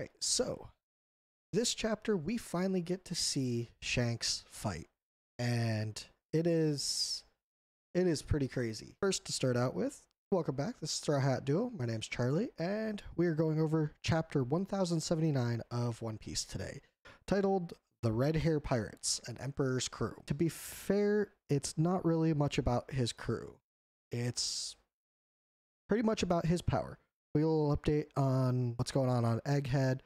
Alright, so this chapter we finally get to see Shanks fight. And it is pretty crazy. First, to start out with, welcome back. This is TheStrawHatDuo. My name's Charlie, and we are going over chapter 1079 of One Piece today, titled The Red Hair Pirates, an Emperor's Crew. To be fair, it's not really much about his crew. It's pretty much about his power. We'll update on what's going on Egghead,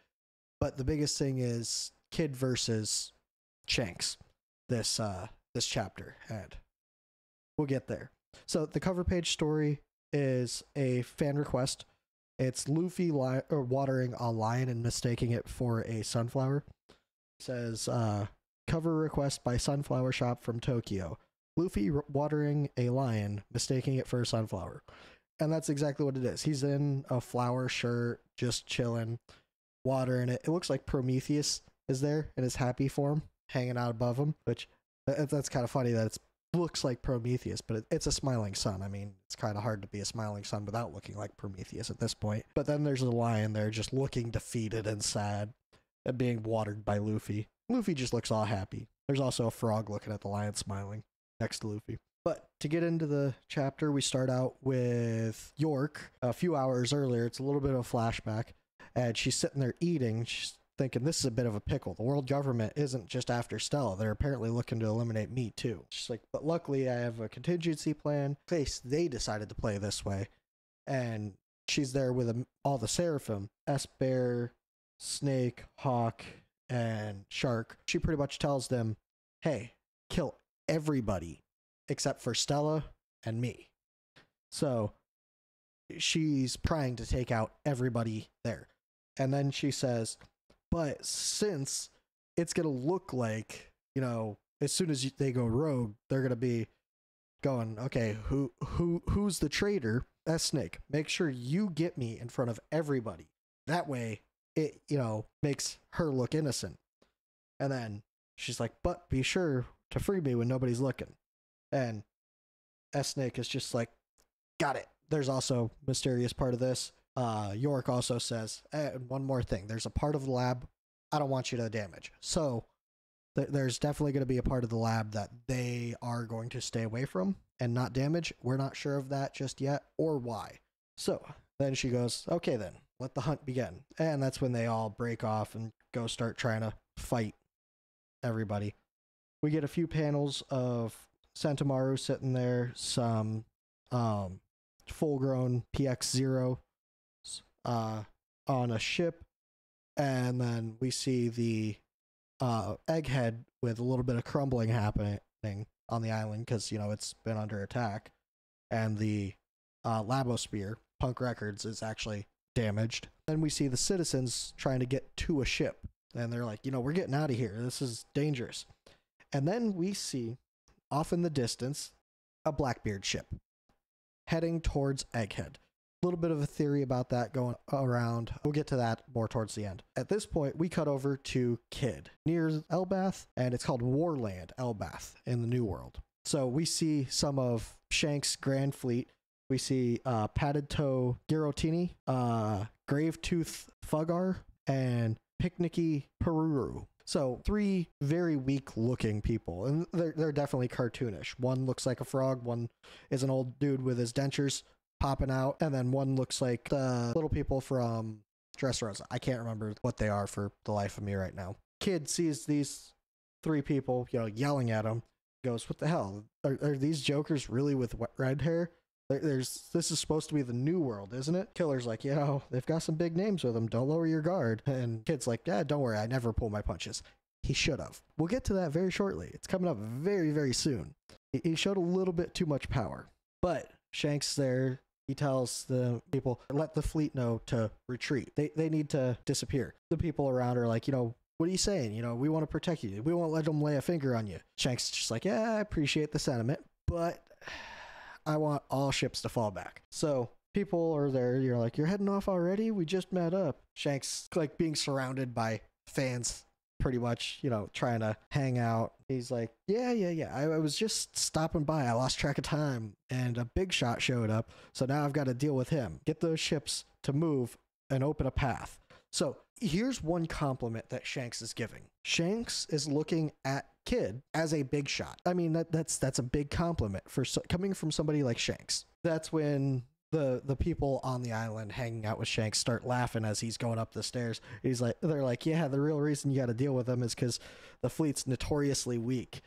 but the biggest thing is Kid versus Shanks this chapter, and we'll get there. So the cover page story is a fan request. It's Luffy watering a lion and mistaking it for a sunflower. It says cover request by Sunflower Shop from Tokyo. Luffy watering a lion, mistaking it for a sunflower. And that's exactly what it is. He's in a flower shirt, just chilling, watering it. It looks like Prometheus is there in his happy form, hanging out above him, which that's kind of funny that it looks like Prometheus, but it's a smiling sun. I mean, it's kind of hard to be a smiling sun without looking like Prometheus at this point. But then there's a lion there just looking defeated and sad and being watered by Luffy. Luffy just looks all happy. There's also a frog looking at the lion smiling next to Luffy. But to get into the chapter, we start out with York a few hours earlier. It's a little bit of a flashback, and she's sitting there eating. She's thinking, this is a bit of a pickle. The world government isn't just after Stella. They're apparently looking to eliminate me too. She's like, but luckily I have a contingency plan in case they decided to play this way. And she's there with all the Seraphim, S-Bear, Snake, Hawk, and Shark. She pretty much tells them, hey, kill everybody except for Stella and me. So she's trying to take out everybody there. And then she says, but since it's going to look like, you know, as soon as they go rogue, they're going to be going, okay, who's the traitor? That's Snake. Make sure you get me in front of everybody. That way it, you know, makes her look innocent. And then she's like, but be sure to free me when nobody's looking. And S-Snake is just like, got it. There's also a mysterious part of this. York also says, one more thing. There's a part of the lab I don't want you to damage. So there's definitely going to be a part of the lab that they are going to stay away from and not damage. We're not sure of that just yet or why. So then she goes, okay then, let the hunt begin. And that's when they all break off and go start trying to fight everybody. We get a few panels of Sentomaru sitting there, some full-grown PX-0 on a ship, and then we see the Egghead with a little bit of crumbling happening on the island because, you know, it's been under attack, and the Labosphere, Punk Records, is actually damaged. Then we see the citizens trying to get to a ship, and they're like, you know, we're getting out of here. This is dangerous. And then we see, off in the distance, a Blackbeard ship heading towards Egghead. A little bit of a theory about that going around. We'll get to that more towards the end. At this point, we cut over to Kid near Elbath, and it's called Warland Elbath in the New World. So we see some of Shanks' Grand Fleet. We see Padded Toe Girotini, Gravetooth Fugar, and Picnicky Peruru. So 3 very weak looking people, and they're definitely cartoonish. One looks like a frog, one is an old dude with his dentures popping out, and then one looks like the little people from Dressrosa. I can't remember what they are for the life of me right now. Kid sees these 3 people, you know, yelling at him, goes, what the hell? Are these jokers really with red hair? This is supposed to be the New World, isn't it? Killer's like, you know, they've got some big names with them. Don't lower your guard. And Kid's like, yeah, don't worry. I never pull my punches. He should have. We'll get to that very shortly. It's coming up very, very soon. He showed a little bit too much power. But Shanks there, he tells the people, let the fleet know to retreat. They need to disappear. The people around are like, you know, what are you saying? You know, we want to protect you. We won't let them lay a finger on you. Shanks is just like, yeah, I appreciate the sentiment, but I want all ships to fall back. So people are there. You're like, you're heading off already? We just met up. Shanks, like, being surrounded by fans, pretty much, you know, trying to hang out. He's like, yeah. I was just stopping by. I lost track of time, and a big shot showed up. So now I've got to deal with him. Get those ships to move and open a path. So here's one compliment that Shanks is giving. Shanks is looking at Kid as a big shot. I mean, that's a big compliment for coming from somebody like Shanks. That's when the people on the island hanging out with Shanks start laughing as he's going up the stairs. They're like, yeah, the real reason you got to deal with him is because the fleet's notoriously weak.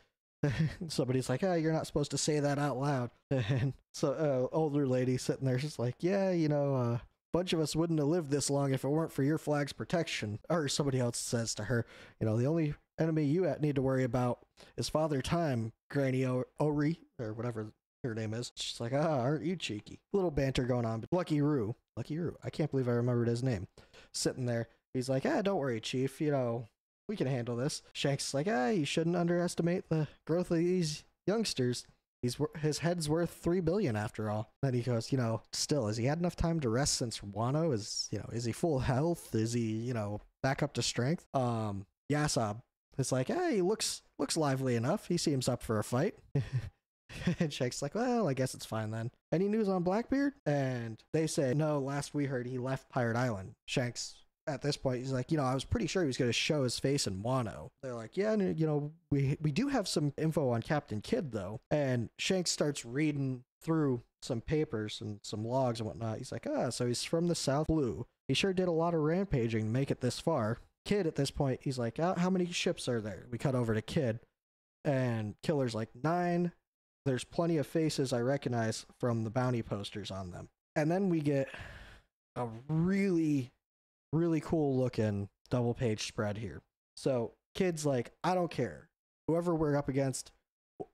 Somebody's like, oh, you're not supposed to say that out loud. And so older lady sitting there, she's like, yeah, bunch of us wouldn't have lived this long if it weren't for your flag's protection. Or somebody else says to her, the only enemy you need to worry about is Father Time, Granny Ori, or whatever her name is. She's like, aren't you cheeky? Little banter going on. But Lucky Roo, I can't believe I remembered his name. Sitting there, he's like, don't worry, Chief, we can handle this. Shanks is like, you shouldn't underestimate the growth of these youngsters. His head's worth $3 billion after all. Then he goes, still, has he had enough time to rest since Wano? Is he full health? Is he, back up to strength? Yasab is like, he looks lively enough. He seems up for a fight. And Shanks like, well, I guess it's fine then. Any news on Blackbeard? And they say, no, last we heard he left Pirate Island. Shanks, at this point, he's like, I was pretty sure he was going to show his face in Wano. They're like, yeah, we do have some info on Captain Kidd, though. And Shanks starts reading through some papers and some logs and whatnot. He's like, so he's from the South Blue. He sure did a lot of rampaging to make it this far. Kidd, at this point, he's like, how many ships are there? We cut over to Kidd. And Killer's like, 9. There's plenty of faces I recognize from the bounty posters on them. And then we get a really, really cool looking double page spread here. So Kidd's like, I don't care. Whoever we're up against,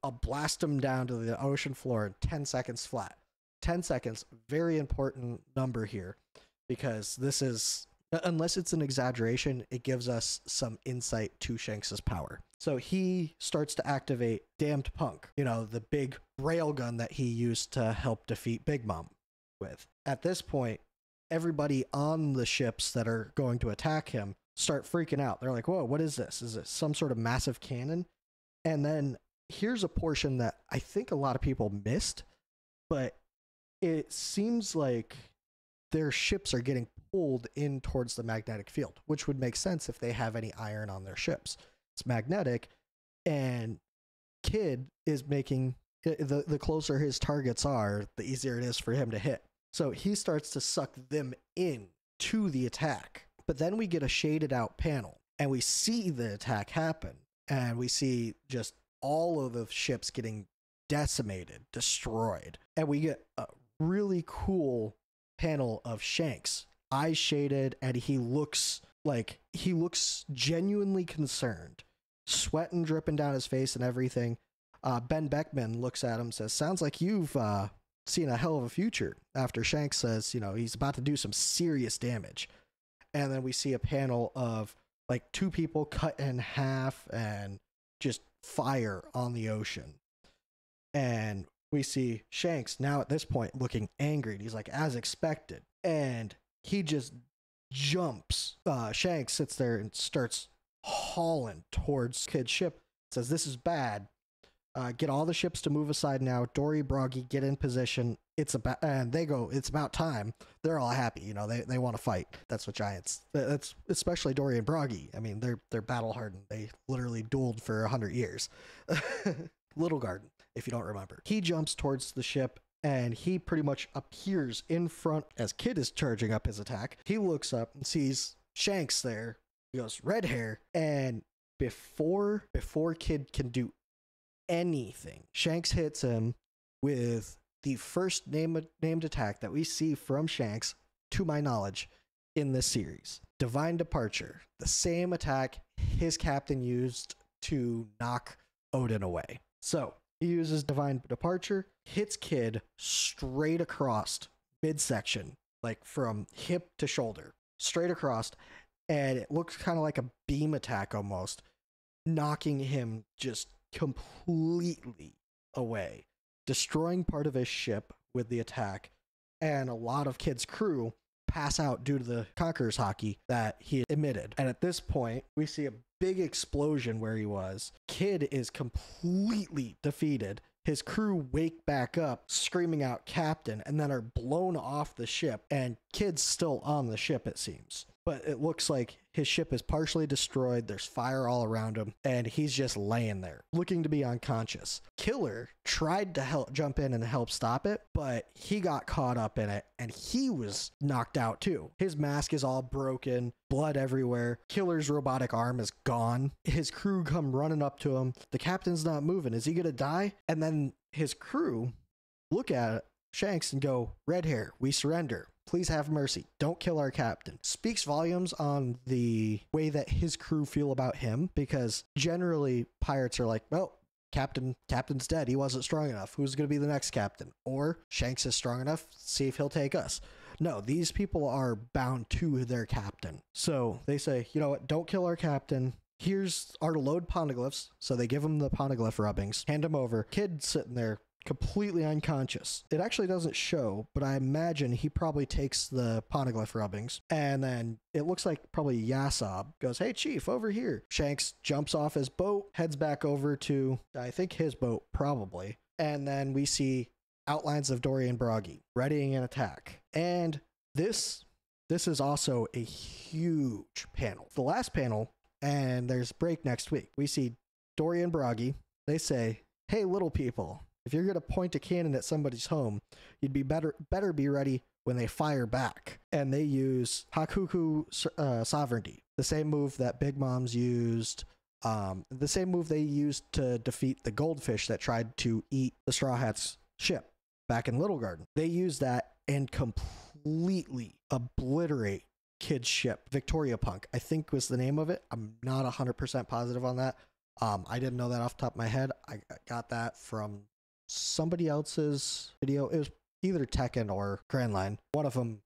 I'll blast them down to the ocean floor in 10 seconds flat. 10 seconds, very important number here, because this is, unless it's an exaggeration, it gives us some insight to Shanks's power. So he starts to activate Damned Punk, the big railgun that he used to help defeat Big Mom with. At this point, everybody on the ships that are going to attack him start freaking out. They're like, whoa, what is this? Is it some sort of massive cannon? And then here's a portion that I think a lot of people missed, but it seems like their ships are getting pulled in towards the magnetic field, which would make sense if they have any iron on their ships. It's magnetic, and Kidd is making the closer his targets are, the easier it is for him to hit. So he starts to suck them in to the attack. But then we get a shaded out panel, and we see the attack happen, and we see just all of the ships getting decimated, destroyed. And we get a really cool panel of Shanks, eyes shaded, and he looks genuinely concerned, sweating dripping down his face and everything. Ben Beckman looks at him, says, sounds like you've seen a hell of a future, after Shanks says, he's about to do some serious damage. And then we see a panel of like 2 people cut in half and just fire on the ocean. And we see Shanks now at this point looking angry. And he's like, as expected. And he just jumps. Shanks sits there and starts hauling towards Kidd's ship. Says, this is bad. Get all the ships to move aside now. Dory, Broggy, get in position. And they go, it's about time. They're all happy. They want to fight. That's what giants, that's especially Dory and Broggy. I mean, they're battle hardened. They literally dueled for 100 years. Little Garden, if you don't remember. He jumps towards the ship, and he pretty much appears in front as Kidd is charging up his attack. He looks up and sees Shanks there. He goes, red hair. And before Kidd can do anything, Shanks hits him with the first named attack that we see from Shanks, to my knowledge, in this series. Divine Departure. The same attack his captain used to knock Odin away. So he uses Divine Departure, hits Kidd straight across midsection, like from hip to shoulder, straight across, and it looks kind of like a beam attack almost, knocking him just completely away, destroying part of his ship with the attack, and a lot of Kidd's crew pass out due to the Conqueror's Hockey that he emitted. And at this point, we see a big explosion where he was. Kidd is completely defeated. His crew wake back up, screaming out Captain, and then are blown off the ship, and Kidd's still on the ship, it seems. But it looks like His ship is partially destroyed. There's fire all around him, and he's just laying there, looking to be unconscious. Killer tried to help jump in and help stop it, but he got caught up in it, and he was knocked out too. His mask is all broken, blood everywhere. Killer's robotic arm is gone. His crew come running up to him. The captain's not moving. Is he gonna die? And then his crew look at Shanks and go, "Red hair, we surrender. Please have mercy. Don't kill our captain." Speaks volumes on the way that his crew feel about him, because generally pirates are like, well, captain's dead. He wasn't strong enough. Who's going to be the next captain? Or Shanks is strong enough. See if he'll take us. No, these people are bound to their captain. So they say, you know what? Don't kill our captain. Here's our load poneglyphs. So they give him the poneglyph rubbings, hand him over. Kid sitting there completely unconscious. It actually doesn't show, but I imagine he probably takes the poneglyph rubbings, and then it looks like probably Yasab goes, "Hey chief, over here." Shanks jumps off his boat, heads back over to, I think, his boat probably, and then we see outlines of Dory and Bragi readying an attack. And this is also a huge panel. The last panel, and there's break next week. We see Dory and Bragi. They say, "Hey little people, if you're going to point a cannon at somebody's home, you'd be better be ready when they fire back." And they use Hakuku Sovereignty, the same move that Big Moms used, the same move they used to defeat the goldfish that tried to eat the Straw Hat's ship back in Little Garden. They use that and completely obliterate Kid's ship. Victoria Punk, I think, was the name of it. I'm not 100% positive on that. I didn't know that off the top of my head. I got that from somebody else's video. It was either Tekken or Grand Line. One of them,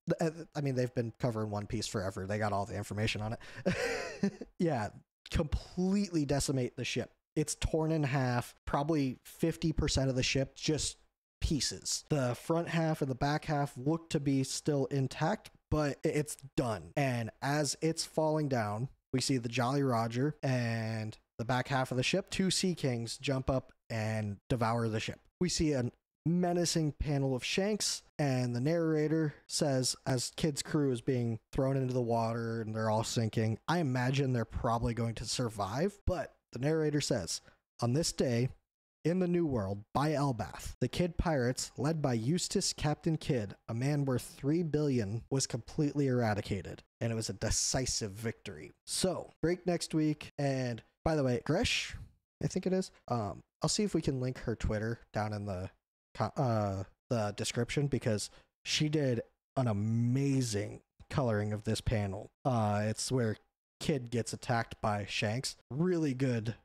I mean, they've been covering One Piece forever. They got all the information on it. Yeah, completely decimate the ship. It's torn in half. Probably 50% of the ship just pieces. The front half and the back half look to be still intact, but it's done. And as it's falling down, we see the Jolly Roger and the back half of the ship. Two Sea Kings jump up and devour the ship. We see a menacing panel of Shanks, and the narrator says, as Kid's crew is being thrown into the water and they're all sinking, I imagine they're probably going to survive, but the narrator says, on this day, in the New World, by Elbath, the Kid pirates, led by Eustace Captain Kidd, a man worth 3 billion, was completely eradicated, and it was a decisive victory. So, break next week, and by the way, Gresh, I think it is, I'll see if we can link her Twitter down in the description, because she did an amazing coloring of this panel. It's where Kid gets attacked by Shanks. Really good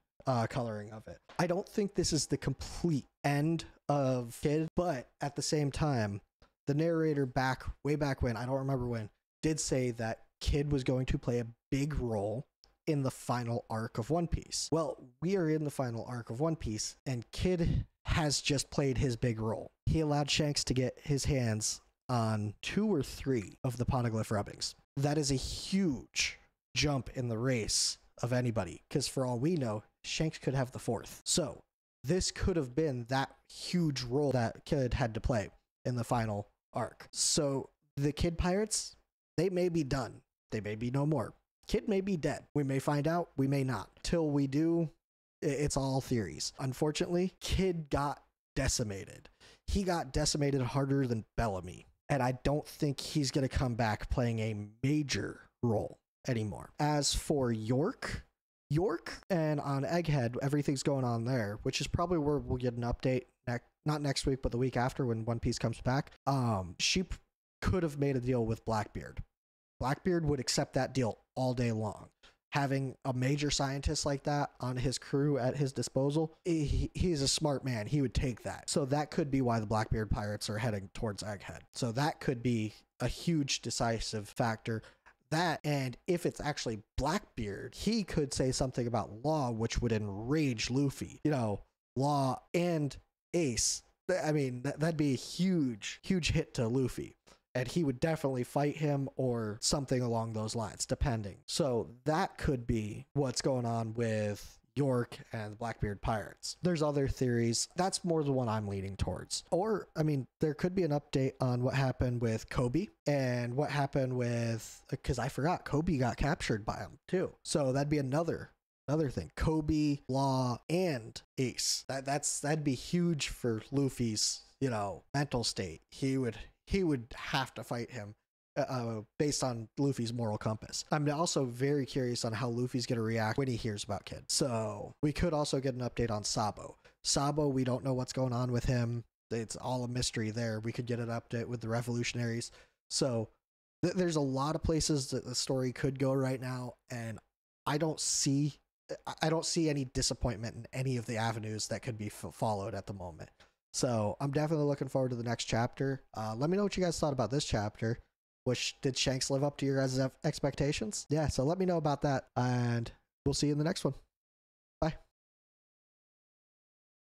coloring of it. I don't think this is the complete end of Kid, but at the same time, the narrator way back when, I don't remember when, did say that Kid was going to play a big role in the final arc of One Piece. Well, we are in the final arc of One Piece, and Kid has just played his big role. He allowed Shanks to get his hands on 2 or 3 of the poneglyph rubbings. That is a huge jump in the race of anybody, because for all we know, Shanks could have the 4th. So this could have been that huge role that Kid had to play in the final arc. So the Kid pirates, they may be done. They may be no more. Kid may be dead. We may find out. We may not. Till we do, it's all theories. Unfortunately, Kid got decimated. He got decimated harder than Bellamy. And I don't think he's going to come back playing a major role anymore. As for York and on Egghead, everything's going on there, which is probably where we'll get an update, not next week, but the week after when One Piece comes back. She could have made a deal with Blackbeard. Blackbeard would accept that deal all day long. Having a major scientist like that on his crew at his disposal, he's a smart man. He would take that. So that could be why the Blackbeard pirates are heading towards Egghead. So that could be a huge decisive factor. That, and if it's actually Blackbeard, he could say something about Law, which would enrage Luffy. You know, Law and Ace. I mean, that'd be a huge hit to Luffy. And he would definitely fight him or something along those lines, depending. So that could be what's going on with York and the Blackbeard pirates. There's other theories. That's more the one I'm leaning towards. Or, I mean, there could be an update on what happened with Kobe and what happened with, because I forgot, Kobe got captured by him too. So that'd be another thing. Kobe, Law, and Ace. That'd be huge for Luffy's, you know, mental state. He would have to fight him based on Luffy's moral compass. I'm also very curious on how Luffy's going to react when he hears about Kid. So we could also get an update on Sabo. Sabo, we don't know what's going on with him. It's all a mystery there. We could get an update with the revolutionaries. So there's a lot of places that the story could go right now, and I don't see any disappointment in any of the avenues that could be followed at the moment. So I'm definitely looking forward to the next chapter. Let me know what you guys thought about this chapter. Did Shanks live up to your guys' expectations? Yeah, so let me know about that, and we'll see you in the next one.